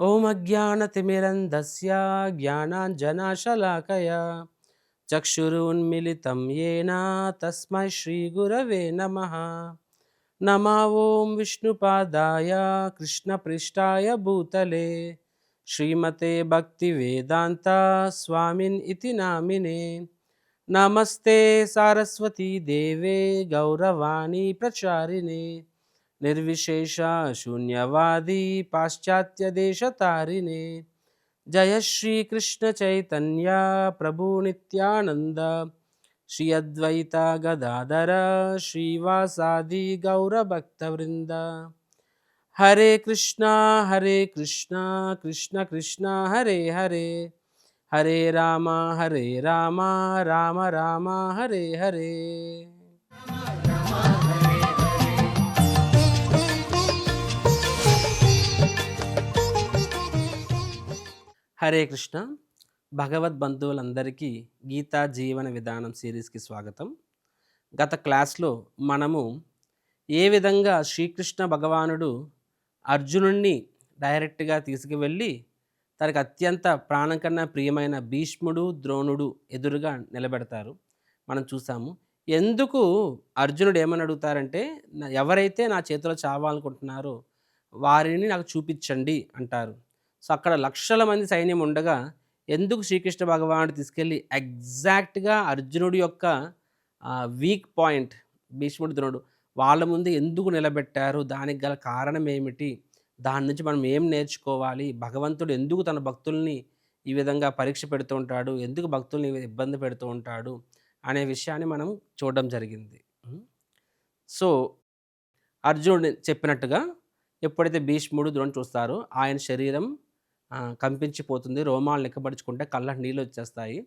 ఓం అజ్ఞానతిమిరంధస్య జ్ఞానాంజనశలాకయా చక్షురున్మిలితం యేన తస్మై శ్రీగురవే నమః. ఓం విష్ణుపాదాయ కృష్ణపృష్ఠాయ భూతలే శ్రీమతే భక్తివేదాంత స్వామిన్ ఇతి నామినే. నమస్తే సారస్వతీ దేవే గౌరవాణి ప్రచారిణే నిర్విశేష శూన్యవాది పాశ్చాత్య దేశతారిణే. జయ శ్రీ కృష్ణ చైతన్య ప్రభు నిత్యానంద శ్రీ అద్వైత గదాధర శ్రీవాసాది గౌరభక్తవృంద. హరే కృష్ణ కృష్ణ కృష్ణ హరే హరే, హరే రామ రామ రామ హరే హరే. హరే కృష్ణ. భగవద్బంధువులందరికీ గీతా జీవన విధానం సిరీస్కి స్వాగతం. గత క్లాస్లో మనము ఏ విధంగా శ్రీకృష్ణ భగవానుడు అర్జునుడిని డైరెక్ట్గా తీసుకువెళ్ళి తనకు అత్యంత ప్రాణం కన్నా ప్రియమైన భీష్ముడు ద్రోణుడు ఎదురుగా నిలబెడతారు మనం చూసాము. ఎందుకు అర్జునుడు ఏమని అడుగుతారంటే, ఎవరైతే నా చేతిలో చావాలనుకుంటున్నారో వారిని నాకు చూపించండి అంటారు. సో అక్కడ లక్షల మంది సైన్యం ఉండగా ఎందుకు శ్రీకృష్ణ భగవానుడు తీసుకెళ్ళి ఎగ్జాక్ట్గా అర్జునుడి యొక్క వీక్ పాయింట్ భీష్ముడు ద్రోణుడు వాళ్ళ ముందు ఎందుకు నిలబెట్టారు, దానికి గల కారణం ఏమిటి, దాని నుంచి మనం ఏం నేర్చుకోవాలి, భగవంతుడు ఎందుకు తన భక్తుల్ని ఈ విధంగా పరీక్ష పెడుతూ ఉంటాడు, ఎందుకు భక్తుల్ని ఇబ్బంది పెడుతూ ఉంటాడు అనే విషయాన్ని మనం చూడడం జరిగింది. సో అర్జునుడు చెప్పినట్టుగా ఎప్పుడైతే భీష్ముడు ద్రోణుడు చూస్తారో ఆయన శరీరం కంపించిపోతుంది, రోమాలు నిక్కబడుచుకుంటే కళ్ళ నీళ్ళు వచ్చేస్తాయి.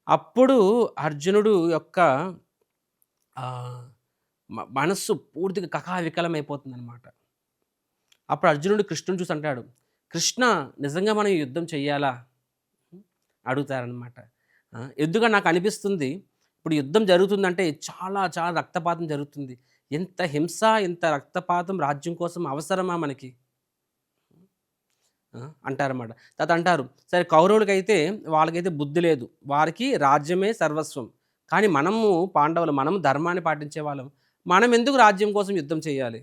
అప్పుడు అర్జునుడు యొక్క మనస్సు పూర్తిగా కకావికలమైపోతుంది అనమాట. అప్పుడు అర్జునుడు కృష్ణుని చూసి అంటాడు, కృష్ణ నిజంగా మనం యుద్ధం చెయ్యాలా అడుగుతారనమాట. ఎందుకని నాకు అనిపిస్తుంది ఇప్పుడు యుద్ధం జరుగుతుందంటే చాలా చాలా రక్తపాతం జరుగుతుంది, ఎంత హింస ఎంత రక్తపాతం రాజ్యం కోసం అవసరమా మనకి అంటారన్నమాట. తర్వాత అంటారు, సరే కౌరవులకైతే వాళ్ళకైతే బుద్ధి లేదు, వారికి రాజ్యమే సర్వస్వం, కానీ మనము పాండవులు మనం ధర్మాన్ని పాటించే వాళ్ళం, మనం ఎందుకు రాజ్యం కోసం యుద్ధం చేయాలి,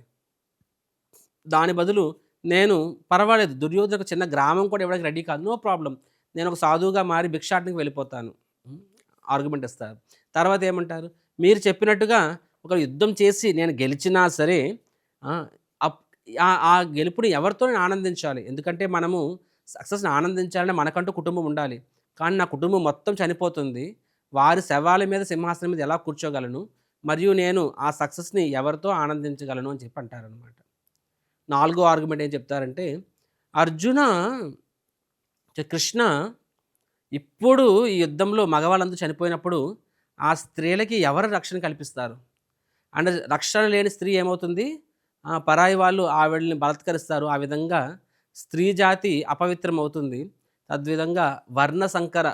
దాని బదులు నేను పర్వాలేదు దుర్యోధనకు చిన్న గ్రామం కూడా ఇవ్వడానికి రెడీ కాదు, నో ప్రాబ్లం, నేను ఒక సాధువుగా మారి భిక్షాటనకి వెళ్ళిపోతాను ఆర్గ్యుమెంట్ ఇస్తారు. తర్వాత ఏమంటారు, మీరు చెప్పినట్టుగా ఒక యుద్ధం చేసి నేను గెలిచినా సరే ఆ గెలుపుని ఎవరితో నేను ఆనందించాలి, ఎందుకంటే మనము సక్సెస్ని ఆనందించాలంటే మనకంటూ కుటుంబం ఉండాలి, కానీ నా కుటుంబం మొత్తం చనిపోతుంది, వారి శవాల మీద సింహాసనం మీద ఎలా కూర్చోగలను, మరియు నేను ఆ సక్సెస్ని ఎవరితో ఆనందించగలను అని చెప్పి అంటారనమాట. నాలుగో ఆర్గ్యుమెంట్ ఏం చెప్తారంటే, అర్జున కృష్ణ ఇప్పుడు ఈ యుద్ధంలో మగవాళ్ళందరూ చనిపోయినప్పుడు ఆ స్త్రీలకి ఎవరు రక్షణ కల్పిస్తారు, అంటే రక్షణ లేని స్త్రీ ఏమవుతుంది, పరాయి వాళ్ళు ఆవిడని బలత్కరిస్తారు, ఆ విధంగా స్త్రీ జాతి అపవిత్రం అవుతుంది, తద్విధంగా వర్ణ సంకర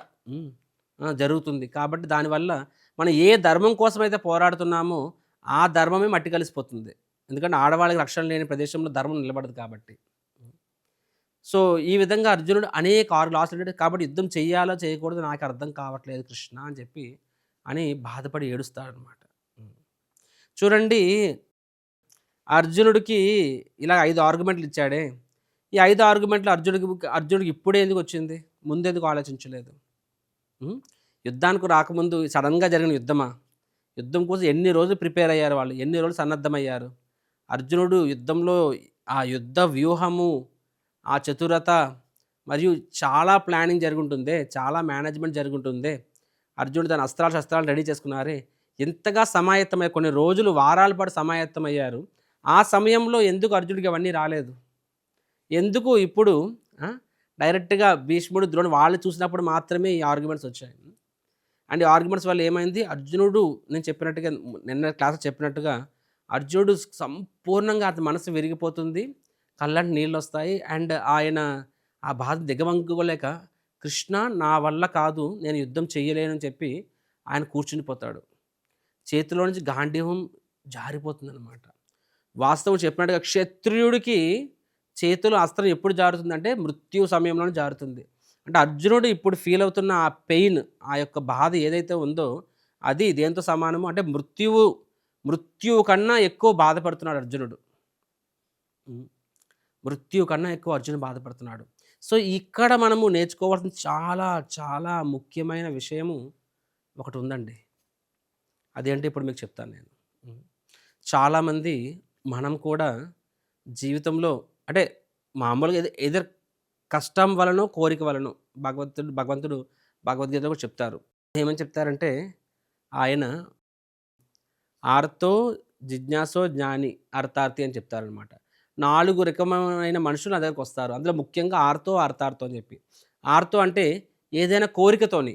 జరుగుతుంది. కాబట్టి దానివల్ల మనం ఏ ధర్మం కోసమైతే పోరాడుతున్నామో ఆ ధర్మమే మట్టి కలిసిపోతుంది, ఎందుకంటే ఆడవాళ్ళకి రక్షణ లేని ప్రదేశంలో ధర్మం నిలబడదు కాబట్టి. సో ఈ విధంగా అర్జునుడు అనేక 6 లాస్ ఉంటాడు, కాబట్టి యుద్ధం చెయ్యాలో చేయకూడదు నాకు అర్థం కావట్లేదు కృష్ణ అని చెప్పి అని బాధపడి ఏడుస్తాడనమాట. చూడండి, అర్జునుడికి ఇలా 5 ఆర్గ్యుమెంట్లు ఇచ్చాడే, ఈ 5 ఆర్గ్యుమెంట్లు అర్జునుడికి ఇప్పుడే ఎందుకు వచ్చింది, ముందెందుకు ఆలోచించలేదు? యుద్ధానికి రాకముందు సడన్గా జరిగిన యుద్ధమా, యుద్ధం కోసం ఎన్ని రోజులు ప్రిపేర్ అయ్యారు వాళ్ళు, ఎన్ని రోజులు సన్నద్ధమయ్యారు. అర్జునుడు యుద్ధంలో ఆ యుద్ధ వ్యూహము, ఆ చతురత మరియు చాలా ప్లానింగ్ జరుగుంటుందే, చాలా మేనేజ్మెంట్ జరుగుంటుందే. అర్జునుడు తన అస్త్రాలు శస్త్రాలు రెడీ చేసుకున్నారే, ఎంతగా సమాయత్తమయ్యారు, కొన్ని రోజులు వారాల పాటు సమాయత్తమయ్యారు. ఆ సమయంలో ఎందుకు అర్జునుడికి అవన్నీ రాలేదు, ఎందుకు ఇప్పుడు డైరెక్ట్గా భీష్ముడు ద్రోణుడు వాళ్ళు చూసినప్పుడు మాత్రమే ఈ ఆర్గ్యుమెంట్స్ వచ్చాయి. అండ్ ఈ ఆర్గ్యుమెంట్స్ వల్ల ఏమైంది, అర్జునుడు నేను చెప్పినట్టుగా నిన్న క్లాస్ చెప్పినట్టుగా అర్జునుడు సంపూర్ణంగా అతని మనసు విరిగిపోతుంది, కళ్ళంటి నీళ్ళు వస్తాయి, అండ్ ఆయన ఆ బాధ దిగవంగుకోలేక కృష్ణ నా వల్ల కాదు నేను యుద్ధం చెయ్యలేను అని చెప్పి ఆయన కూర్చునిపోతాడు, చేతిలో నుంచి గాంధీవం జారిపోతుంది అనమాట. వాస్తవం చెప్పినట్టుగా క్షత్రియుడికి చేతిలో అస్త్రం ఎప్పుడు జారుతుందంటే మృత్యు సమయంలోనే జారుతుంది. అంటే అర్జునుడు ఇప్పుడు ఫీల్ అవుతున్న ఆ పెయిన్, ఆ యొక్క బాధ ఏదైతే ఉందో అది దేనితో సమానము అంటే మృత్యువు కన్నా ఎక్కువ బాధపడుతున్నాడు అర్జునుడు. హ్మ్. మృత్యువు కన్నా ఎక్కువ అర్జునుడు బాధపడుతున్నాడు. సో, ఇక్కడ మనము నేర్చుకోవాల్సిన చాలా చాలా ముఖ్యమైన విషయము ఒకటుందండి. అదేంటో ఇప్పుడు మీకు చెప్తాను నేను. హ్మ్. చాలామంది మనం కూడా జీవితంలో అంటే మామూలుగా ఎయిదర్ కష్టం వలనో, కోరిక వలనో భగవంతుడు భగవద్గీతలో కూడా చెప్తారు. ఏమని చెప్తారంటే ఆయన ఆర్తో జిజ్ఞాసో జ్ఞాని అర్థార్థి అని చెప్తారనమాట. 4 రకమైన మనుషులు నా దగ్గరకొస్తారు. అందులో ముఖ్యంగా ఆర్తో, అర్థార్థో అని చెప్పి. ఆర్తో అంటే ఏదైనా కోరికతోని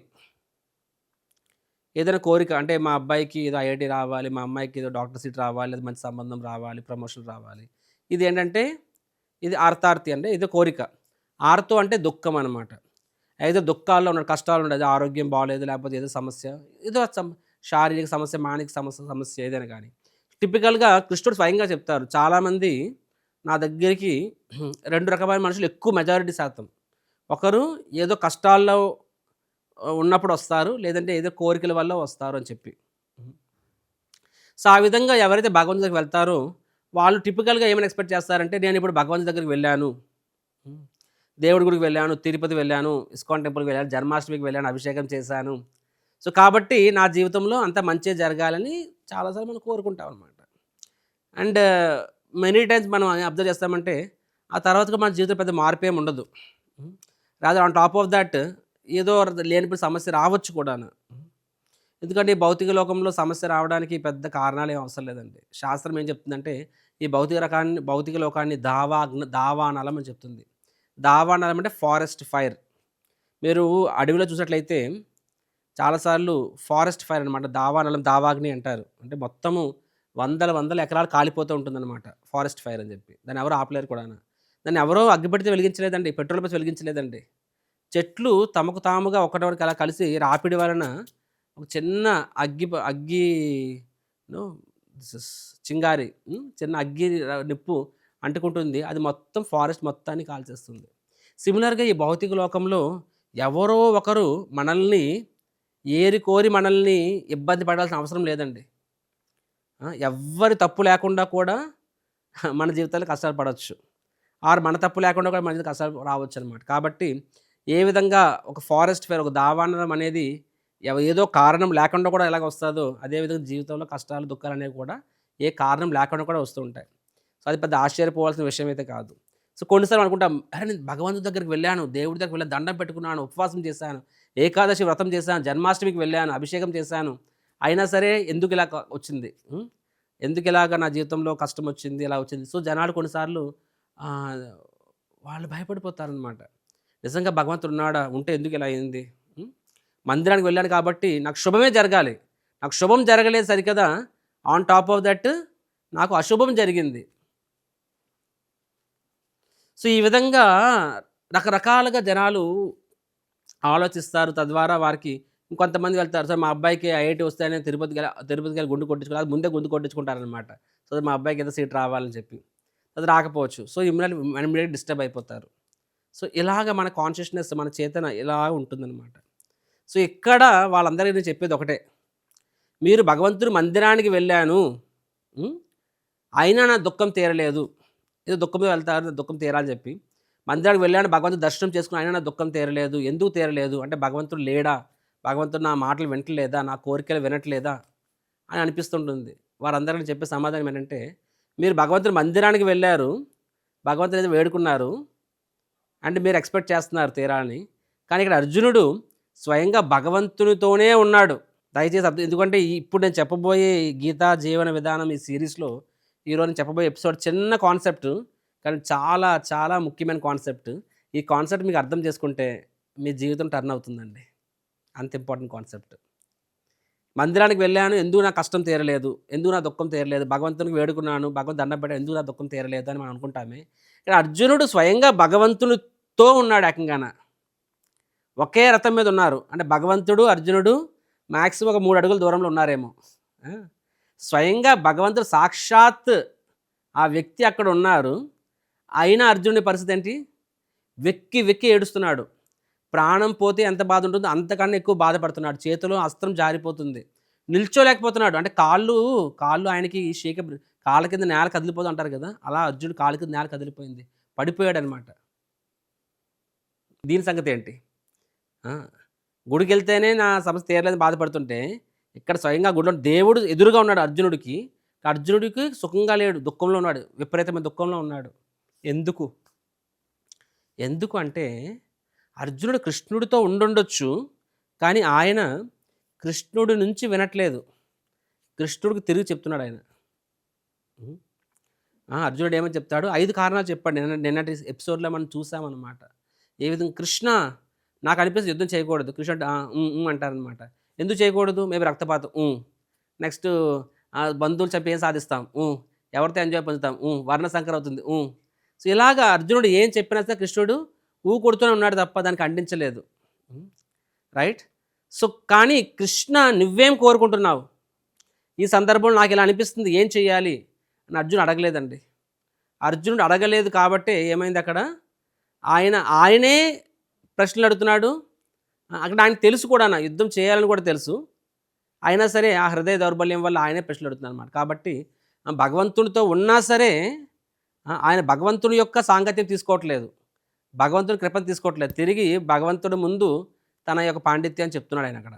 ఏదైనా కోరిక అంటే మా అబ్బాయికి ఏదో ఐఐటీ రావాలి, మా అమ్మాయికి ఏదో డాక్టర్ సీట్ రావాలి, లేదా మంచి సంబంధం రావాలి, ప్రమోషన్ రావాలి. ఇదేంటంటే ఇది అర్థార్థి అంటే ఇది కోరిక. ఆర్తో అంటే దుఃఖం అనమాట. ఏదో దుఃఖాల్లో ఉన్నాడు, కష్టాలు ఉన్నాడు, ఆరోగ్యం బాలేదు, లేకపోతే ఏదో సమస్య, ఏదో శారీరక సమస్య, మానసిక సమస్య ఏదైనా కానీ. టిపికల్‌గా కృష్ణుడు స్వయంగా చెప్తారు. చాలామంది నా దగ్గరికి 2 రకమైన మనుషులు ఎక్కువ మెజారిటీ శాతం. ఒకరు ఏదో కష్టాల్లో ఉన్నప్పుడు వస్తారు. లేదంటే ఏదో కోరికల వల్ల వస్తారు అని చెప్పి. హ్మ్. సో, ఆ విధంగా ఎవరైతే భగవంతుడి దగ్గరికి వెళ్తారో వాళ్ళు టిపికల్‌గా ఏమని ఎక్స్‌పెక్ట్ చేస్తారంటే నేనిప్పుడు భగవంతుడి దగ్గరికి వెళ్ళాను. హ్మ్. దేవుడి గుడికి వెళ్ళాను, తిరుపతి వెళ్ళాను, ఇస్కాన్ టెంపుల్‌కి వెళ్ళాను, జన్మాష్టమికి వెళ్ళాను, అభిషేకం చేశాను. సో, కాబట్టి నా జీవితంలో అంతా మంచే జరగాలని చాలా సార్లు మనం కోరుకుంటాం అనమాట. అండ్ మెనీ టైమ్స్ మనం అబ్జర్వ్ చేస్తామంటే ఆ తర్వాతగా మన జీవితంలో పెద్ద మార్పేమి ఉండదు. హ్మ్. Rather on top of that ఏదో లేనిపోని సమస్య రావచ్చు కూడాను. ఎందుకంటే ఈ భౌతిక లోకంలో సమస్య రావడానికి పెద్ద కారణాలేం అవసరం లేదండి. శాస్త్రం ఏం చెప్తుందంటే ఈ భౌతిక లోకాన్ని దావానలం అని చెప్తుంది. దావానలం అంటే ఫారెస్ట్ ఫైర్. మీరు అడవిలో చూసినట్లయితే చాలాసార్లు ఫారెస్ట్ ఫైర్ అనమాట. దావానలం, దావాగ్ని అంటారు. అంటే మొత్తము వందల వందల ఎకరాలు కాలిపోతూ ఉంటుందన్నమాట. ఫారెస్ట్ ఫైర్ అని చెప్పి. దాన్ని ఎవరు ఆపలేరు కూడాను. దాన్ని ఎవరో అగ్గిపెట్టితో వెలిగించలేదండి. పెట్రోల్ పోసి వెలిగించలేదండి. చెట్లు తమకు తాముగా ఒకటొకటి అలా కలిసి రాపిడి వలన ఒక చిన్న అగ్గి నో దిస్ ఇస్ చింగారి చిన్న నిప్పు అంటుకుంటుంది. అది మొత్తం ఫారెస్ట్ మొత్తాన్ని కాల్చేస్తుంది. సిమిలర్‌గా ఈ భౌతిక లోకంలో ఎవరో ఒకరు మనల్ని ఏరి కోరి మనల్ని ఇబ్బంది పడాల్సిన అవసరం లేదండి. ఎవ్వరి తప్పు లేకుండా కూడా మన జీవితాల్లో కష్టాలు పడొచ్చు. ఆర్ మన తప్పు లేకుండా కూడా మన జీవితంలో కష్టాలు రావచ్చనమాట. కాబట్టి ఏ విధంగా ఒక ఫారెస్ట్ ఫైర్, ఒక దావానలం అనేది ఏదో కారణం లేకుండా కూడా ఎలాగ వస్తాదో, అదేవిధంగా జీవితంలో కష్టాలు, దుఃఖాలనేవి కూడా ఏ కారణం లేకుండా కూడా వస్తూ ఉంటాయి. సో, అది పెద్ద ఆశ్చర్యపోవాల్సిన విషయం అయితే కాదు. సో, కొన్నిసార్లు అనుకుంటాం, అరే! నేను భగవంతుడి దగ్గరికి వెళ్ళాను, దేవుడి దగ్గరికి వెళ్ళి దండం పెట్టుకున్నాను, ఉపవాసం చేశాను, ఏకాదశి వ్రతం చేశాను, జన్మాష్టమికి వెళ్ళాను, అభిషేకం చేశాను. అయినా సరే ఎందుకు ఇలా వచ్చింది? ఎందుకు ఇలాగ నా జీవితంలో కష్టం వచ్చింది, ఇలా వచ్చింది. సో, జనాలు కొన్నిసార్లు ఆహ్, వాళ్ళు భయపడిపోతారనమాట. నిజంగా భగవంతుడు ఉన్నాడా? ఉంటే ఎందుకు ఇలా అయింది? హ్మ్. మందిరానికి వెళ్ళాను కాబట్టి నాకు శుభమే జరగాలి. నాకు శుభం జరగలేదు సరికదా, ఆన్ టాప్ ఆఫ్ దట్ నాకు అశుభం జరిగింది. సో, ఈ విధంగా రకరకాలుగా జనాలు ఆలోచిస్తారు. తద్వారా వారికి ఇంకొంతమంది వెళ్తారు. సో, మా అబ్బాయికి ఐఐటీ వస్తేనే తిరుపతికెళ్ళి గుండు కొట్టించుకోవాలి. అది ముందే గుండు కొట్టించుకుంటారనమాట. సో, మా అబ్బాయికి ఏదో సీట్ రావాలని చెప్పి. అది రాకపోవచ్చు. సో, ఇమ్మీడియేట్ డిస్టర్బ్ అయిపోతారు. సో, ఇలాగ మన కాన్షియస్‌నెస్, మన చేతన ఇలా ఉంటుందనమాట. సో, ఇక్కడ వాళ్ళందరికీ నేను చెప్పేది ఒకటే. మీరు భగవంతుడి మందిరానికి వెళ్ళాను. హ్మ్. అయినా నా దుఃఖం తీరలేదు. ఏదో దుఃఖం మీద వెళ్తారు, దుఃఖం తీరాలని చెప్పి. మందిరానికి వెళ్ళాను, భగవంతుడి దర్శనం చేసుకుని అయినా నా దుఃఖం తీరలేదు. ఎందుకు తీరలేదు? అంటే భగవంతుడు లేడా? భగవంతుడు నా మాటలు వింటలేదా? నా కోరికలు వినట్లేదా? అని అనిపిస్తుంటుంది. వారందరికీ చెప్పే సమాధానం ఏంటంటే, మీరు భగవంతుడి మందిరానికి వెళ్లారు. భగవంతుని ఏదో వేడుకున్నారు. అంటే మీరు ఎక్స్‌పెక్ట్ చేస్తున్నారు తీరాలని. కానీ ఇక్కడ అర్జునుడు స్వయంగా భగవంతునితోనే ఉన్నాడు. దయచేసి ఎందుకంటే ఇప్పుడు నేను చెప్పబోయే ఈ గీతా జీవన విధానం ఈ సీరీస్‌లో ఈరోజు నేను చెప్పబోయే ఎపిసోడ్ చిన్న కాన్సెప్ట్. కానీ చాలా చాలా ముఖ్యమైన కాన్సెప్ట్. ఈ కాన్సెప్ట్ మీకు అర్థం చేసుకుంటే మీ జీవితం టర్న్ అవుతుందండి. అంత ఇంపార్టెంట్ కాన్సెప్ట్. మందిరానికి వెళ్ళాను, ఎందుకు నా కష్టం తీరలేదు? ఎందుకు నా దుఃఖం తీరలేదు? భగవంతునికి వేడుకున్నాను, భగవంతునికి దండం పెట్టాను, ఎందుకు నా దుఃఖం తీరలేదు అని మనం అనుకుంటామే. ఇక్కడ అర్జునుడు స్వయంగా భగవంతునితో ఉన్నాడు ఏకంగాన. ఒకే రథం మీద ఉన్నారు. అంటే భగవంతుడు, అర్జునుడు మాక్సిమం ఒక 3 అడుగుల దూరంలో ఉన్నారేమో. ఆ! స్వయంగా భగవంతుడు సాక్షాత్ ఆ వ్యక్తి అక్కడ ఉన్నారు. అయినా అర్జునుడి పరిస్థితి ఏంటి? వెక్కి వెక్కి ఏడుస్తున్నాడు. ప్రాణం పోతే ఎంత బాధ ఉంటుందో అంతకన్నా ఎక్కువ బాధపడుతున్నాడు. చేతిలో అస్త్రం జారిపోతుంది. నిల్చోలేకపోతున్నాడు. అంటే కాళ్ళు ఆయనకి కాళ్ళ కింద నేల కదిలిపోదు అంటారు కదా! అలా అర్జునుడి కాళ్ళ కింద నేల కదిలిపోయింది. పడిపోయాడనమాట. దీని సంగతేంటి? ఆ! గుడికెళ్తేనే నా సమస్య తీరలేదని బాధపడుతుంటే, ఇక్కడ స్వయంగా గుడిలో దేవుడు ఎదురుగా ఉన్నాడు అర్జునుడికి. అర్జునుడికి సుఖంగా లేడు. దుఃఖంలో ఉన్నాడు. విపరీతమైన దుఃఖంలో ఉన్నాడు. ఎందుకు? ఎందుకు అంటే, అర్జునుడు కృష్ణుడితో ఉండుండొచ్చు. కానీ ఆయన కృష్ణుడి నుంచి వినట్లేదు. కృష్ణుడికి తిరిగి చెప్తున్నాడాయన. హ్మ్. అర్జునుడు ఏమని చెప్తాడు? 5 కారణాలు చెప్పాడు. నిన్నటి ఎపిసోడ్‌లో మనం చూసామనమాట. ఏ విధంగా కృష్ణ నాకనిపిస్తుంది యుద్ధం చేయకూడదు. కృష్ణుడు హ్మ్. హ్మ్. అంటారనమాట. ఎందుకు చేయకూడదు? మేబీ రక్తపాతం. నెక్స్ట్ బంధువులు చంపి ఏం సాధిస్తాం? ఎవరితో ఎంజాయ్ పొందుతాం? వర్ణ సంకరం అవుతుంది. సో, ఇలాగా అర్జునుడు ఏం చెప్పినా సరే కృష్ణుడు కొడుతూనే ఉన్నాడు తప్ప దాన్ని ఖండించలేదు. హ్మ్. రైట్? సో, కానీ కృష్ణ నువ్వేం కోరుకుంటున్నావు? ఈ సందర్భంలో నాకిలా అనిపిస్తుంది ఏం చేయాలి? అని అర్జునుడు అడగలేదండి. అర్జునుడు అడగలేదు కాబట్టే ఏమైందక్కడ? ఆయనే ప్రశ్నలు అడుగుతున్నాడు. అక్కడ ఆయనకు తెలుసు కూడాను యుద్ధం చేయాలని కూడా తెలుసు. అయినా సరే ఆ హృదయ దౌర్బల్యం వల్ల ఆయనే ప్రశ్నలు అడుగుతున్నాడనమాట. కాబట్టి భగవంతుడితో ఉన్నా సరే ఆయన భగవంతుడి యొక్క సాంగత్యం తీసుకోవట్లేదు. భగవంతుడి కృపను తీసుకోవట్లేదు. తిరిగి భగవంతుడి ముందు తన యొక్క పాండిత్యాన్ని చెప్తున్నాడు ఆయనక్కడ.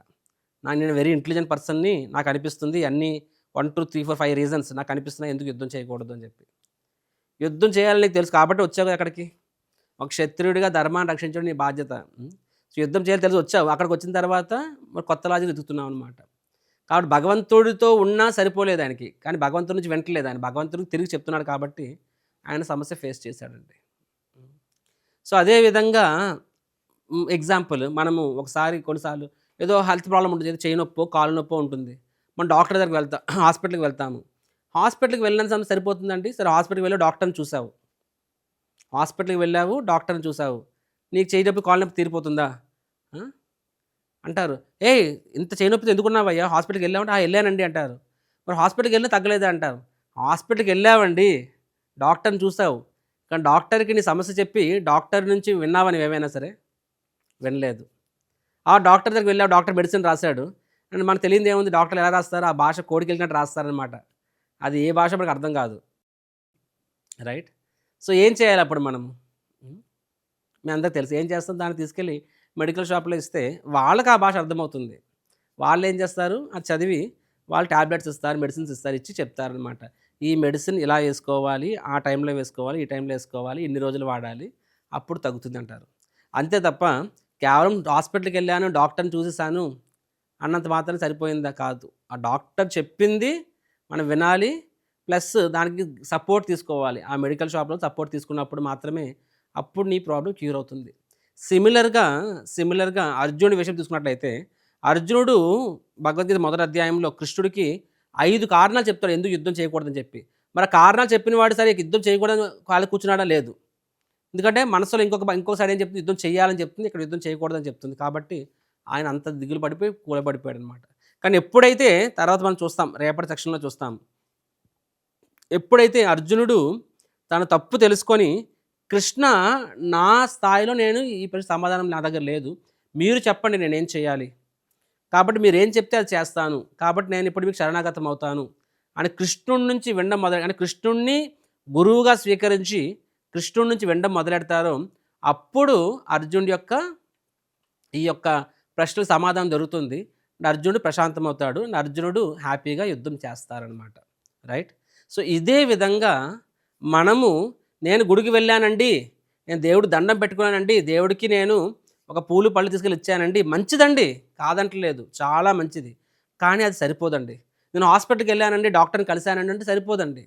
నేను వెరీ ఇంటెలిజెంట్ పర్సన్‌ని నాకనిపిస్తుంది. అన్నీ 1, 2, 3, 4, 5 రీజన్స్ నాకనిపిస్తున్నాయి ఎందుకు యుద్ధం చేయకూడదు అని చెప్పి. యుద్ధం చేయాలని నీకు తెలుసు కాబట్టి వచ్చావు కదా అక్కడికి. ఒక క్షత్రియుడిగా ధర్మాన్ని రక్షించడం నీ బాధ్యత. సో, యుద్ధం చేయాలని తెలిసి వచ్చావు. అక్కడికొచ్చిన తర్వాత మరి కొత్త లాజిక్ వెతుకుతున్నావనమాట. కాబట్టి భగవంతుడితో ఉన్నా సరిపోలేదు ఆయనకి. కానీ భగవంతుడి నుంచి వింటలేదు ఆయన. భగవంతుడికి తిరిగి చెప్తున్నాడు కాబట్టి ఆయన సమస్య ఫేస్ చేశాడండి. సో, అదే విధంగా ఎగ్జాంపుల్ మనము ఒకసారి కొన్నిసార్లు ఏదో హెల్త్ ప్రాబ్లమ్ ఉంటుంది. ఏదో చెయ్యి నొప్పో, కాలు నొప్పో ఉంటుంది. మనం డాక్టర్ దగ్గరికి హాస్పిటల్‌కి వెళ్తాము. హాస్పిటల్‌కి వెళ్ళిన సమయం సరిపోతుందండి. సరే హాస్పిటల్‌కి వెళ్ళి డాక్టర్‌ని చూసావు. హాస్పిటల్‌కి వెళ్ళావు, డాక్టర్‌ని చూసావు. నీకు చెయ్యి నొప్పి, కాలు నొప్పి తీరిపోతుందా? ఆ! అంటారు. "ఏయ్! ఇంత చెయ్యి నొప్పితో ఎందుకున్నావయ్యా? హాస్పిటల్‌కి వెళ్ళావంటే" "ఎళ్ళానండి" అంటారు. మరి హాస్పిటల్‌కి వెళ్ళినా తగ్గలేదా అంటారు. హాస్పిటల్‌కి వెళ్ళావండి. డాక్టర్‌ని చూసావు. కానీ డాక్టర్‌కి నీ సమస్య చెప్పి డాక్టర్ నుంచి విన్నావా నువ్వేమైనా సరే? వినలేదు. ఆ డాక్టర్ దగ్గరికి వెళ్ళావు. Doctor medicine రాసాడు. అండ్ మనకు తెలియనిదేముంది డాక్టర్లు ఎలా రాస్తారు? ఆ భాష కోడికెళ్ళినట్టు రాస్తారనమాట. అది ఏ భాష మనకు అర్థం కాదు. రైట్? సో, ఏం చేయాలప్పుడు మనము? మీ అందరికి తెలుసు. ఏం చేస్తాం? దాన్ని తీసుకెళ్ళి మెడికల్ షాప్‌లో ఇస్తే వాళ్ళకి ఆ భాష అర్థమవుతుంది. వాళ్ళేం చేస్తారు? అది చదివి వాళ్ళు టాబ్లెట్స్ ఇస్తారు, మెడిసిన్స్ ఇస్తారు. ఇచ్చి చెప్తారనమాట. ఈ మెడిసిన్ ఇలా వేసుకోవాలి, ఆ టైంలో వేసుకోవాలి, ఈ టైంలో వేసుకోవాలి, ఇన్ని రోజులు వాడాలి, అప్పుడు తగ్గుతుందంటారు. అంతే తప్ప కేవలం హాస్పిటల్‌కెళ్ళాను, డాక్టర్‌ని చూసేసాను అన్నంత మాత్రాన సరిపోయిందా? కాదు. ఆ డాక్టర్ చెప్పింది మనం వినాలి. ప్లస్ దానికి సపోర్ట్ తీసుకోవాలి. ఆ మెడికల్ షాప్‌లో సపోర్ట్ తీసుకున్నప్పుడు మాత్రమే అప్పుడు నీ ప్రాబ్లమ్ క్యూర్ అవుతుంది. సిమిలర్‌గా అర్జునుడి విషయం తీసుకున్నట్లయితే, అర్జునుడు భగవద్గీత మొదటి అధ్యాయంలో కృష్ణుడికి 5 కారణాలు చెప్తాడు ఎందుకు యుద్ధం చేయకూడదని చెప్పి. మరి ఆ కారణాలు చెప్పిన వాడు సరే యుద్ధం చేయకూడదని ఖాళీ కూర్చున్నాడా? లేదు. ఎందుకంటే మనసులో ఇంకో సైడ్ ఏం చెప్తుంది? యుద్ధం చేయాలని చెప్తుంది. ఇక్కడ యుద్ధం చేయకూడదని చెప్తుంది. కాబట్టి ఆయన అంత దిగులు పడిపోయి కూలబడిపోయాడనమాట. కానీ ఎప్పుడైతే తర్వాత మనం చూస్తాం రేపటి సెక్షన్‌లో చూస్తాం. ఎప్పుడైతే అర్జునుడు తన తప్పు తెలుసుకొని, కృష్ణ నా స్థాయిలో నేను ఈ ప్రశ్నకు సమాధానం నా దగ్గర లేదు. మీరు చెప్పండి నేనేం చేయాలి? కాబట్టి మీరేం చెప్తే అది చేస్తాను. కాబట్టి నేనిప్పుడు మీకు శరణాగతం అవుతాను అని కృష్ణుడి నుంచి వినడం అంటే కృష్ణుడిని గురువుగా స్వీకరించి, కృష్ణుడి నుంచి వినడం మొదలెడతారో, అప్పుడు అర్జునుడి యొక్క ఈ యొక్క ప్రశ్నలకు సమాధానం దొరుకుతుంది. అర్జునుడు ప్రశాంతమవుతాడు. అర్జునుడు హ్యాపీగా యుద్ధం చేస్తారనమాట. రైట్? సో, ఇదే విధంగా మనము నేను గుడికి వెళ్ళానండి, నేను దేవుడు దండం పెట్టుకున్నానండి, దేవుడికి నేను ఒక పూలు పళ్ళు తీసుకెళ్ళి ఇచ్చానండి, మంచిదండి, కాదంటలేదు, చాలా మంచిది. కానీ అది సరిపోదండి. నేను హాస్పిటల్‌కి వెళ్ళానండి, డాక్టర్‌ని కలిసానండి అంటే సరిపోదండి.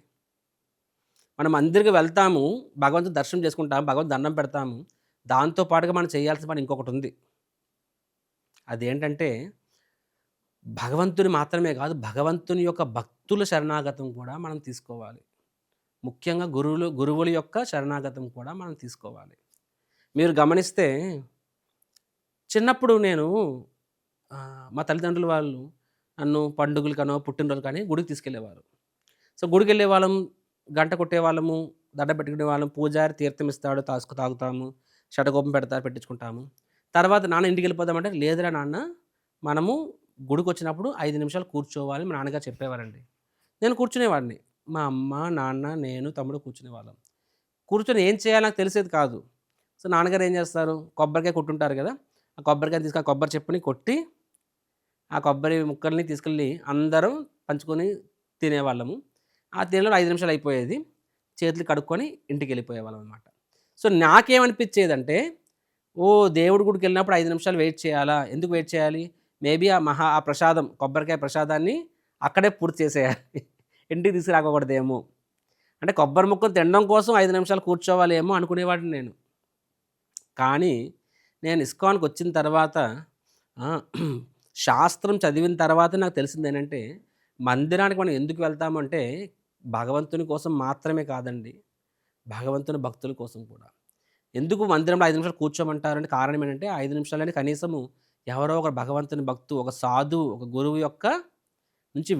మనం మందిరికి వెళ్తాము, భగవంతుని దర్శనం చేసుకుంటాము, భగవంతుని దండం పెడతాము. దాంతో పాటుగా మనం చేయాల్సిన పని ఇంకొకటుంది. అదేంటంటే భగవంతుని మాత్రమే కాదు, భగవంతుని యొక్క భక్తుల శరణాగతం కూడా మనం తీసుకోవాలి. ముఖ్యంగా గురువుల యొక్క శరణాగతం కూడా మనం తీసుకోవాలి. మీరు గమనిస్తే చిన్నప్పుడు నేను మా తల్లిదండ్రులు వాళ్ళు నన్ను పండుగలకనో, పుట్టినరోజు కానీ గుడికి తీసుకెళ్ళేవారు. సో, గుడికెళ్ళేవాళ్ళం, గంట కొట్టేవాళ్ళము, దండ పెట్టుకునే వాళ్ళం. పూజారి తీర్థం ఇస్తాడు, తాగుతాము, షటకోపం పెడతారు, పెట్టించుకుంటాము. తర్వాత నాన్న ఇంటికెళ్ళిపోదామంటే, లేదురా నాన్న మనము గుడికొచ్చినప్పుడు 5 నిమిషాలు కూర్చోవాలి మా నాన్నగారు చెప్పేవారండి. నేను కూర్చునేవాడిని. మా అమ్మ, నాన్న, నేను, తమ్ముడు కూర్చునేవాళ్ళం. కూర్చొని ఏం చేయాలో నాకు తెలిసేది కాదు. సో, నాన్నగారు ఏం చేస్తారు, కొబ్బరికాయ కొట్టుంటారు కదా! ఆ కొబ్బరికాయని తీసుకొని ఆ కొబ్బరి చెప్పుని కొట్టి, ఆ కొబ్బరి ముక్కల్ని తీసుకెళ్ళి అందరం పంచుకొని తినేవాళ్ళము. ఆ తినడంలో 5 నిమిషాలు అయిపోయేది. చేతులు కడుక్కొని ఇంటికెళ్ళిపోయేవాళ్ళం అనమాట. సో, నాకేమనిపిచ్చేదంటే, ఓహ్! దేవుడి గుడికెళ్ళినప్పుడు 5 నిమిషాలు వెయిట్ చేయాలా? ఎందుకు వెయిట్ చేయాలి? మేబీ ఆ ప్రసాదం కొబ్బరికాయ ప్రసాదాన్ని అక్కడే పూర్తి చేసేయాలి. ఇంటికి తీసుకురాకూడదేమో. అంటే కొబ్బరి ముక్కలు తినడం కోసం 5 నిమిషాలు కూర్చోవాలేమో అనుకునేవాడిని నేను. కానీ నేను ఇస్కాన్‌కొచ్చిన తర్వాత శాస్త్రం చదివిన తర్వాత నాకు తెలిసిందేంటంటే, మందిరానికి మనం ఎందుకు వెళ్తామంటే, భగవంతుని కోసం మాత్రమే కాదండి. భగవంతుని భక్తుల కోసం కూడా. ఎందుకు మందిరంలో 5 నిమిషాలు కూర్చోమంటారంటే కారణం ఏంటంటే, 5 నిమిషాలని కనీసము ఎవరో ఒక భగవంతుని భక్తు, ఒక సాధువు, ఒక గురువు యొక్క నుంచి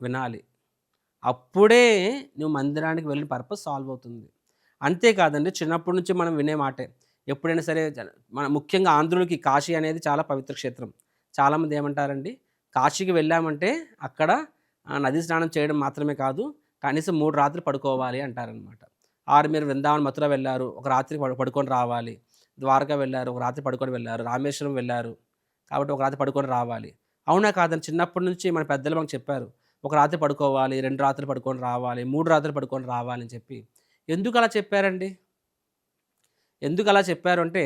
వినాలి. అప్పుడే నువ్వు మందిరానికి వెళ్ళిన పర్పస్ సాల్వ్ అవుతుంది. అంతే కాదండి, చిన్నప్పటి నుంచి మనం వినే మాటే. ఎప్పుడైనా సరే మన ముఖ్యంగా ఆంధ్రులకి కాశీ అనేది చాలా పవిత్ర క్షేత్రం. చాలామంది ఏమంటారండి, కాశీకి వెళ్ళామంటే అక్కడ నదీ స్నానం చేయడం మాత్రమే కాదు, కనీసం 3 రాత్రులు పడుకోవాలి అంటారనమాట. మీరు వృందావన్, మథుర వెళ్లారు, ఒక రాత్రి పడుకొని రావాలి. ద్వారకా వెళ్లారు, ఒక రాత్రి పడుకొని వెళ్లారు. రామేశ్వరం వెళ్లారు, కాబట్టి ఒక రాత్రి పడుకొని రావాలి. అవునా కాదని చిన్నప్పటి నుంచి మన పెద్దలు మనకు చెప్పారు. ఒక రాత్రి పడుకోవాలి, 2 రాత్రులు పడుకొని రావాలి, 3 రాత్రులు పడుకొని రావాలి అని చెప్పి. ఎందుకలా చెప్పారండి? ఎందుకలా చెప్పారు అంటే,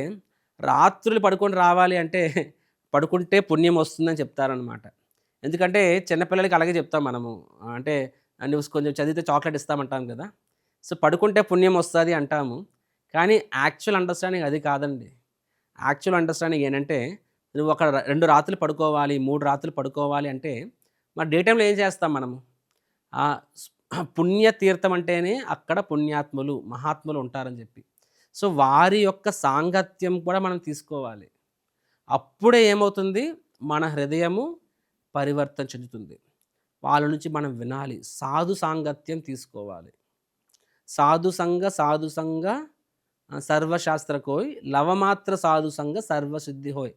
రాత్రులు పడుకొని రావాలి అంటే, పడుకుంటే పుణ్యం వస్తుందని చెప్తారనమాట. ఎందుకంటే చిన్న పిల్లలకి అలాగే చెప్తాం మనము. అంటే నువ్వు కొంచెం చదివితే చాక్లెట్ ఇస్తామంటాం కదా! సో, పడుకుంటే పుణ్యం వస్తది అంటాము. కానీ యాక్చువల్ అండర్‌స్టాండింగ్ అది కాదండి. యాక్చువల్ అండర్‌స్టాండింగ్ ఏంటంటే, నువ్వు ఒక 2 రాత్రులు పడుకోవాలి, 3 రాత్రులు పడుకోవాలి అంటే, మరి డే టైమ్‌లో ఏం చేస్తాం మనము? ఆహ్, స్ పుణ్యతీర్థం అంటేనే అక్కడ పుణ్యాత్ములు, మహాత్ములు ఉంటారని చెప్పి. సో, వారి యొక్క సాంగత్యం కూడా మనం తీసుకోవాలి. అప్పుడే ఏమవుతుంది, మన హృదయము పరివర్తన చెందుతుంది. వాళ్ళ నుంచి మనం వినాలి. సాధు సాంగత్యం తీసుకోవాలి. సాధు సంగ సర్వశాస్త్ర కోయ్, లవమాత్ర సాధు సంగ సర్వసిద్ధి హోయ్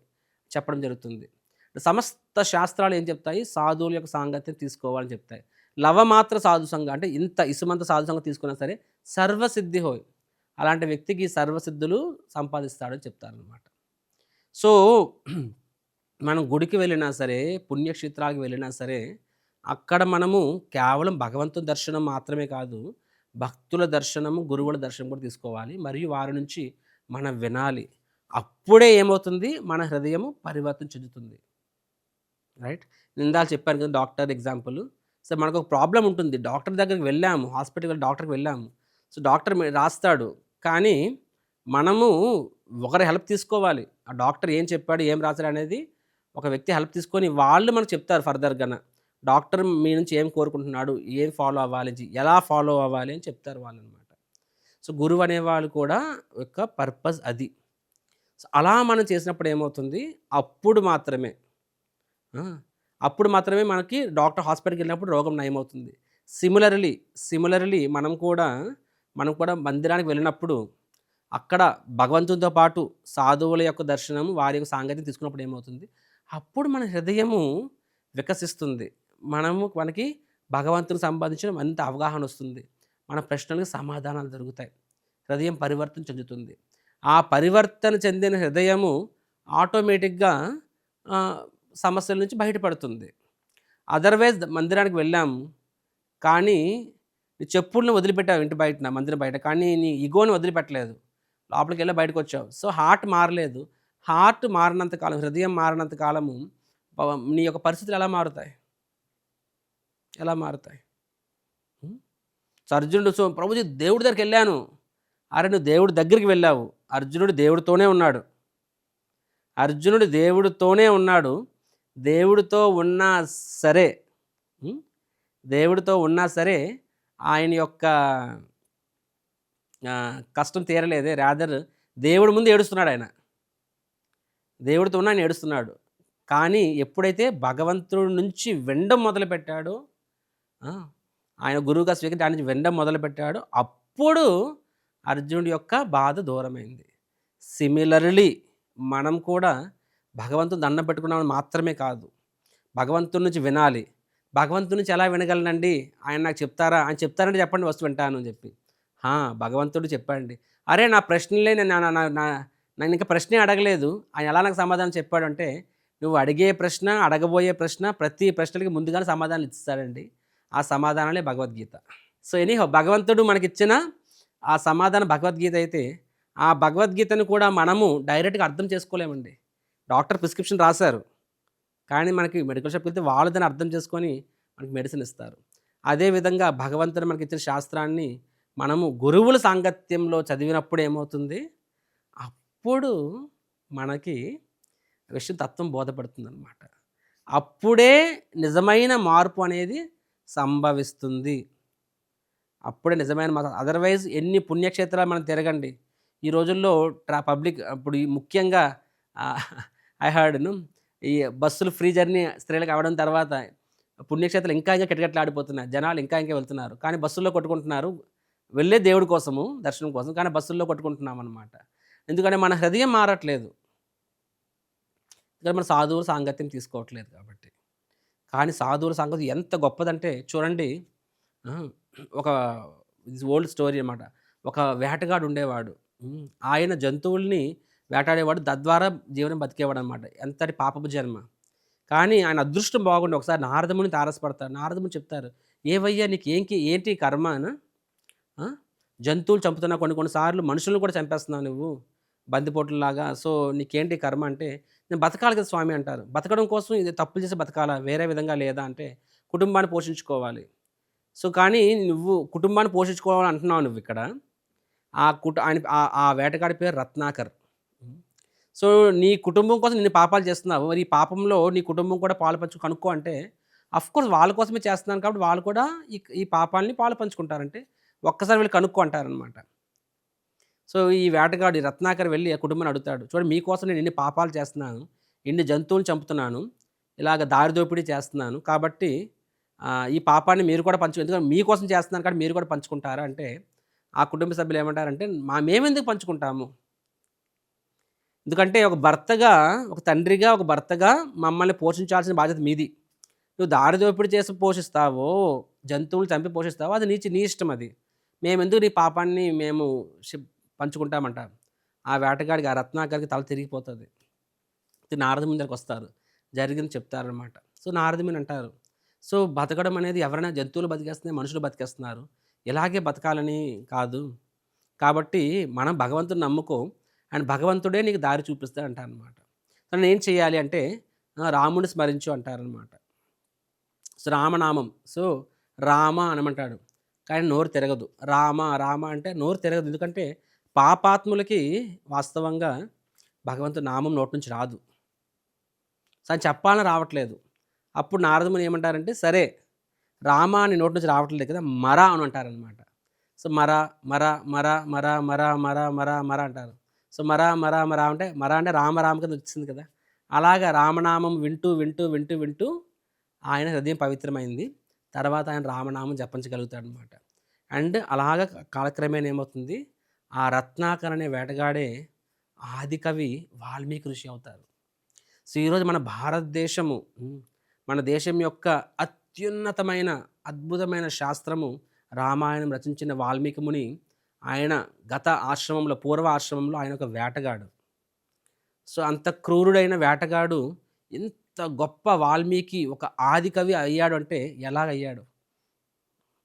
చెప్పడం జరుగుతుంది. సమస్త శాస్త్రాలు ఏం చెప్తాయి, సాధువుల యొక్క సాంగత్యం తీసుకోవాలని చెప్తాయి. లవమాత్ర సాధు సంగ అంటే ఇంత ఇసుమంత సాధు సంగం తీసుకున్నా సరే సర్వసిద్ధి హోయ్, అలాంటి వ్యక్తికి సర్వసిద్ధులు సంపాదిస్తాడని చెప్తారనమాట. సో, మనం గుడికి వెళ్ళినా సరే, పుణ్యక్షేత్రాలకు వెళ్ళినా సరే, అక్కడ మనము కేవలం భగవంతుని దర్శనం మాత్రమే కాదు, భక్తుల దర్శనము, గురువుల దర్శనం కూడా తీసుకోవాలి. మరియు వారి నుంచి మనం వినాలి. అప్పుడే ఏమవుతుంది, మన హృదయము పరివర్తన చెందుతుంది. రైట్? నేను ఇందాక చెప్పాను కదా డాక్టర్ ఎగ్జాంపుల్. సో, మనకొక ప్రాబ్లమ్ ఉంటుంది. డాక్టర్ దగ్గరికి వెళ్ళాము, హాస్పిటల్‌కి డాక్టర్‌కి వెళ్ళాము. సో, డాక్టర్ రాస్తాడు. కానీ మనము ఒకరి హెల్ప్ తీసుకోవాలి. ఆ డాక్టర్ ఏం చెప్పాడు, ఏం రాసాడు అనేది ఒక వ్యక్తి హెల్ప్ తీసుకొని వాళ్ళు మనకు చెప్తారు ఫర్దర్‌గాన. డాక్టర్ మీ నుంచి ఏం కోరుకుంటున్నాడు, ఏం ఫాలో అవ్వాలి, ఎలా ఫాలో అవ్వాలి అని చెప్తారు వాళ్ళనమాట. సో, గురువు అనేవాళ్ళు కూడా యొక్క పర్పస్ అది. సో, అలా మనం చేసినప్పుడు ఏమవుతుంది, అప్పుడు మాత్రమే ఆ! అప్పుడు మాత్రమే మనకి హాస్పిటల్‌కి వెళ్ళినప్పుడు రోగం నయమవుతుంది. సిమిలర్‌లీ మనం కూడా మందిరానికి వెళ్ళినప్పుడు అక్కడ భగవంతునితో పాటు సాధువుల యొక్క దర్శనం, వారి యొక్క సాంగత్యం తీసుకున్నప్పుడు ఏమవుతుంది, అప్పుడు మన హృదయము వికసిస్తుంది. మనకి భగవంతునికి సంబంధించిన మంచి అవగాహన వస్తుంది. మన ప్రశ్నలకు సమాధానాలు దొరుకుతాయి. హృదయం పరివర్తన చెందుతుంది. ఆ పరివర్తన చెందిన హృదయము ఆటోమేటిక్‌గా ఆహ్, సమస్యల నుంచి బయటపడుతుంది. అదర్‌వైజ్ మందిరానికి వెళ్ళాము, కానీ నీ చెప్పుల్ని వదిలిపెట్టావు ఇంటి బయటన, మందిరం బయట. కానీ నీ ఇగోని వదిలిపెట్టలేదు. లోపలికెళ్ళావు, బయటకొచ్చావు. సో, హార్ట్ మారలేదు. హార్ట్ మారినంత కాలం, హృదయం మారినంత కాలము నీ యొక్క పరిస్థితులు ఎలా మారుతాయి? ఎలా మారుతాయి? హ్మ్. ప్రభుజీ దేవుడి దగ్గరికెళ్ళాను. అరె! నువ్వు దేవుడి దగ్గరికి వెళ్ళావు. అర్జునుడు దేవుడితోనే ఉన్నాడు. అర్జునుడు దేవుడితోనే ఉన్నాడు. దేవుడితో ఉన్నా సరే దేవుడితో ఉన్నా సరే ఆయన యొక్క కష్టం తీరలేదే. రాదర్ దేవుడి ముందు ఏడుస్తున్నాడాయన. దేవుడితో ఉన్న ఆయన ఏడుస్తున్నాడు. కానీ ఎప్పుడైతే భగవంతుడి నుంచి వినడం మొదలుపెట్టాడో, ఆయన గురువుగా స్వీకరించి ఆయన నుంచి వినడం మొదలుపెట్టాడో, అప్పుడు అర్జునుడి యొక్క బాధ దూరమైంది. సిమిలర్‌లీ మనం కూడా భగవంతుని దండం పెట్టుకున్నామని మాత్రమే కాదు, భగవంతుడి నుంచి వినాలి. భగవంతుడి నుంచి ఎలా వినగలనండి? ఆయన నాకు చెప్తారా? ఆయన చెప్తారంటే చెప్పండి ఫస్ట్ వింటాను అని చెప్పి. ఆ! భగవంతుడు చెప్పాడండి. అరే! నా ప్రశ్నలే నేను నా నా నా నేనింక ప్రశ్నే అడగలేదు. ఆయన ఎలా నాకు సమాధానం చెప్పాడంటే, నువ్వు అడిగే ప్రశ్న, అడగబోయే ప్రశ్న ప్రతి ప్రశ్నలకి ముందుగానే సమాధానాలు ఇచ్చేస్తాడండి. ఆ సమాధానాలే భగవద్గీత. సో, ఎనీహౌ భగవంతుడు మనకిచ్చిన ఆ సమాధానం భగవద్గీత అయితే, ఆ భగవద్గీతను కూడా మనము డైరెక్ట్‌గా అర్థం చేసుకోలేమండి. డాక్టర్ ప్రిస్క్రిప్షన్ రాసారు. కానీ మనకి మెడికల్ షాప్‌కెళ్తే వాళ్ళు దాన్ని అర్థం చేసుకొని మనకి మెడిసిన్ ఇస్తారు. అదే విధంగా భగవంతుడు మనకిచ్చిన శాస్త్రాన్ని మనము గురువుల సాంగత్యంలో చదివినప్పుడు ఏమవుతుంది? అప్పుడు మనకి విషయం తత్వం బోధపడుతుందనమాట. అప్పుడే నిజమైన మార్పు అనేది సంభవిస్తుంది. అప్పుడే నిజమైన అదర్‌వైజ్ ఎన్ని పుణ్యక్షేత్రాలు మనం తిరగండి. ఈ రోజుల్లో పబ్లిక్ ఇప్పుడు ఈ ముఖ్యంగా ఐ హర్డ్‌ను ఈ బస్సులు ఫ్రీ జర్నీ స్త్రీలకు అవ్వడం తర్వాత పుణ్యక్షేత్రాలు ఇంకా కిటకిటలాడిపోతున్నాయి. జనాలు ఇంకా వెళ్తున్నారు. కానీ బస్సుల్లో కొట్టుకుంటున్నారు. వెళ్ళే దేవుడి కోసము, దర్శనం కోసం. కానీ బస్సుల్లో కొట్టుకుంటున్నామనమాట. ఎందుకంటే మన హృదయం మారట్లేదు. ఎందుకంటే మన సాధువుల సాంగత్యం తీసుకోవట్లేదు కాబట్టి. కానీ సాధువుల సాంగత్యం ఎంత గొప్పదంటే చూడండి, ఒక ఓల్డ్ స్టోరీ అనమాట. ఒక వేటగాడు ఉండేవాడు. ఆయన జంతువుల్ని వేటాడేవాడు. తద్వారా జీవనం బతికేవాడనమాట. ఎంతటి పాపపు జన్మ. కానీ ఆయన అదృష్టం బాగుండి ఒకసారి నారదముని తారసపడతారు. నారదముని చెప్తారు, "ఏవయ్యా ఏంటి కర్మ అనా? జంతువులు చంపుతున్నావు, కొన్ని సార్లు మనుషులను కూడా చంపేస్తున్నావు నువ్వు బందిపోట్లలాగా. సో, నీకేంటి కర్మ" అంటే, "నేను బతకాలి కదా స్వామి" అంటారు. "బతకడం కోసం ఇది తప్పులు చేసి బతకాలా? వేరే విధంగా లేదా?" అంటే, "కుటుంబాన్ని పోషించుకోవాలి." సో, కానీ నువ్వు కుటుంబాన్ని పోషించుకోవాలని అంటున్నావు నువ్విక్కడ. ఆ వేటగాడి పేరు రత్నాకర్. హ్మ్. సో, నీ కుటుంబం కోసం ఇన్ని పాపాలు చేస్తున్నావు. మరి ఈ పాపంలో నీ కుటుంబం కూడా పాలు పంచుకు కనుక్కో అంటే, ఆఫ్‌కోర్స్ వాళ్ళ కోసమే చేస్తున్నాను కాబట్టి వాళ్ళు కూడా ఈ పాపాల్ని పాలు పంచుకుంటారంటే, ఒక్కసారి వెళ్లి కనుక్కో అంటారనమాట. సో, ఈ వేటగాడు ఈ రత్నాకర్ వెళ్లి ఆ కుటుంబాన్ని అడుగుతాడు. చూడండి మీకోసం నేను ఇన్ని పాపాలు చేస్తున్నాను. ఇన్ని జంతువులను చంపుతున్నాను. ఇలాగ దారి దోపిడీ చేస్తున్నాను. కాబట్టి ఈ పాపాన్ని మీరు కూడా ఎందుకంటే మీకోసం చేస్తున్నాను కాబట్టి మీరు కూడా పంచుకుంటారా అంటే, ఆ కుటుంబ సభ్యులు ఏమంటారంటే, మేమెందుకు పంచుకుంటాము? ఎందుకంటే ఒక భర్తగా, ఒక తండ్రిగా, ఒక భర్తగా మమ్మల్ని పోషించాల్సిన బాధ్యత మీది. నువ్వు దారి దోపిడీ చేసి పోషిస్తావో, జంతువులు చంపి పోషిస్తావో అది నీ ఇష్టం అది. మేమెందుకు నీ పాపాన్ని మేము పంచుకుంటామంట. ఆ వేటగాడికి, ఆ రత్నాకర్‌కి తల తిరిగిపోతది. నారదముని దగ్గరికొస్తారు. జరిగింది చెప్తారనమాట. సో, నారదముని అంటారు, సో, బతకడం అనేది ఎవరైనా జంతువులు బతికేస్తున్నాయి, మనుషులు బతికేస్తున్నారు. ఇలాగే బతకాలని కాదు. కాబట్టి మనం భగవంతుడిని నమ్ముకో, అండ్ భగవంతుడే నీకు దారి చూపిస్తాడు అంటారనమాట. సో, ఏం చేయాలి అంటే రాముడిని స్మరించు అంటారనమాట. సో, రామనామం. సో, రామ అనమంటాడు. కానీ నోరు తిరగదు. రామ, రామ అంటే నోరు తిరగదు. ఎందుకంటే పాపాత్ములకి వాస్తవంగా భగవంతుడి నామం నోటి నుంచి రాదు. సో, ఆయన చెప్పాలని రావట్లేదు. అప్పుడు నారదముని ఏమంటారంటే, సరే రామ అని నోటి నుంచి రావట్లేదు కదా! మర అని అంటారనమాట. సో, మర, మర, మర, మర, మర, మర, మర, మర అంటారు. సో, మర, మర, మర అంటే మర అంటే రామ, రామ కింద వచ్చింది కదా! అలాగా రామనామం వింటూ, వింటూ, వింటూ, వింటూ ఆయన హృదయం పవిత్రమైంది. తర్వాత ఆయన రామనామం జపించగలుగుతాడనమాట. అండ్ అలాగా కాలక్రమేణా ఏమవుతుంది, ఆ రత్నాకర్ అనే వేటగాడే ఆదికవి వాల్మీకి ఋషి అవుతారు. సో, ఈరోజు మన భారతదేశము, మన దేశం యొక్క అత్యున్నతమైన, అద్భుతమైన శాస్త్రము రామాయణం రచించిన వాల్మీకి ముని, ఆయన పూర్వ ఆశ్రమంలో ఆయన ఒక వేటగాడు. సో, అంత క్రూరుడైన వేటగాడు ఇంత గొప్ప వాల్మీకి ఒక ఆదికవి అయ్యాడు అంటే ఎలాగయ్యాడు?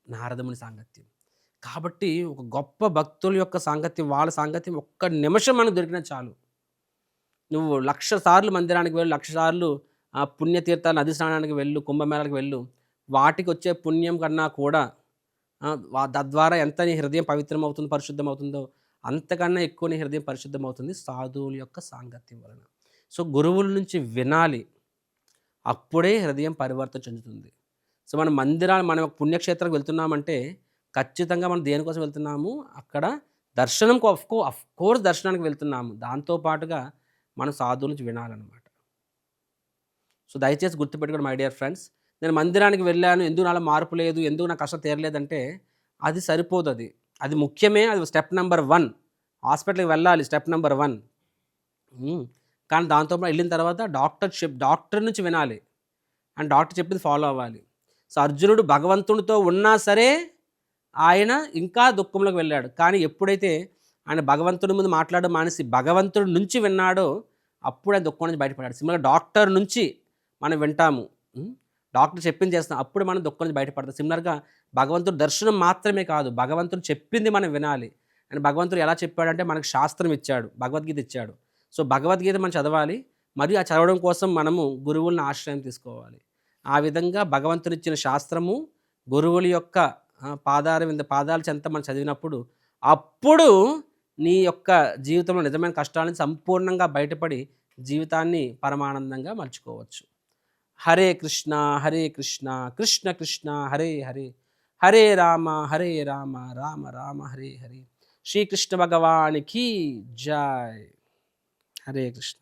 నారదముని సాంగత్యం. కాబట్టి ఒక గొప్ప భక్తుల యొక్క సాంగత్యం, వాళ్ళ సాంగత్యం ఒక్క నిమిషం మనకు దొరికినా చాలు. నువ్వు 1,00,000 సార్లు మందిరానికి వెళ్ళు, 1,00,000 సార్లు పుణ్యతీర్థాలు నది స్నానానికి వెళ్ళు, కుంభమేళాలకు వెళ్ళు. వాటికొచ్చే పుణ్యం కన్నా కూడా తద్వారా ఎంత నీ హృదయం పవిత్రమవుతుందో, పరిశుద్ధమవుతుందో అంతకన్నా ఎక్కువ నీ హృదయం పరిశుద్ధమవుతుంది సాధువుల యొక్క సాంగత్యం వలన. సో, గురువుల నుంచి వినాలి. అప్పుడే హృదయం పరివర్తన చెందుతుంది. సో, మనం ఒక పుణ్యక్షేత్రానికి వెళ్తున్నామంటే ఖచ్చితంగా మనం దేనికోసం వెళ్తున్నాము? అక్కడ దర్శనంకు ఆఫ్‌కోర్స్ దర్శనానికి వెళ్తున్నాము. దాంతో పాటుగా మనం సాధువుల నుంచి వినాలనమాట. సో, దయచేసి గుర్తుపెట్టుకోండి మై డియర్ ఫ్రెండ్స్. నేను మందిరానికి వెళ్ళాను, ఎందుకు నాలో మార్పు లేదు, ఎందుకు నా కష్టం తీరలేదంటే అది సరిపోదది. అది ముఖ్యమే. అది స్టెప్ నంబర్ 1. హాస్పిటల్‌కి వెళ్ళాలి స్టెప్ నంబర్ 1. కానీ దాంతో పాటు వెళ్ళిన తర్వాత డాక్టర్ నుంచి వినాలి. అండ్ డాక్టర్ చెప్పింది ఫాలో అవ్వాలి. సో, అర్జునుడు భగవంతుడితో ఉన్నా సరే ఆయన ఇంకా దుఃఖంలోకి వెళ్ళాడు. కానీ ఎప్పుడైతే ఆయన భగవంతుడి ముందు మాట్లాడడం మానేసి భగవంతుడి నుంచి విన్నాడో అప్పుడు ఆయన దుఃఖం నుంచి బయటపడ్డాడు. సిమిలర్‌గా డాక్టర్ నుంచి మనం వింటాము. డాక్టర్ చెప్పింది చేస్తాం. అప్పుడు మనం దుఃఖం నుంచి బయటపడతాం. సిమిలర్‌గా భగవంతుడి దర్శనం మాత్రమే కాదు, భగవంతుడు చెప్పింది మనం వినాలి. అండ్ భగవంతుడు ఎలా చెప్పాడంటే మనకు శాస్త్రం ఇచ్చాడు, భగవద్గీత ఇచ్చాడు. సో, భగవద్గీత మనం చదవాలి. మరియు ఆ చదవడం కోసం మనము గురువులను ఆశ్రయం తీసుకోవాలి. ఆ విధంగా భగవంతుడిచ్చిన శాస్త్రము, గురువుల యొక్క పాదాల చెంత మనం చదివినప్పుడు అప్పుడు నీ యొక్క జీవితంలో నిజమైన కష్టాల నుంచి సంపూర్ణంగా బయటపడి జీవితాన్ని పరమానందంగా మలుచుకోవచ్చు. హరే కృష్ణ హరే కృష్ణ కృష్ణ కృష్ణ హరే హరే, హరే రామ రామ రామ హరే హరే. శ్రీకృష్ణ భగవానికి జై. హరే కృష్ణ.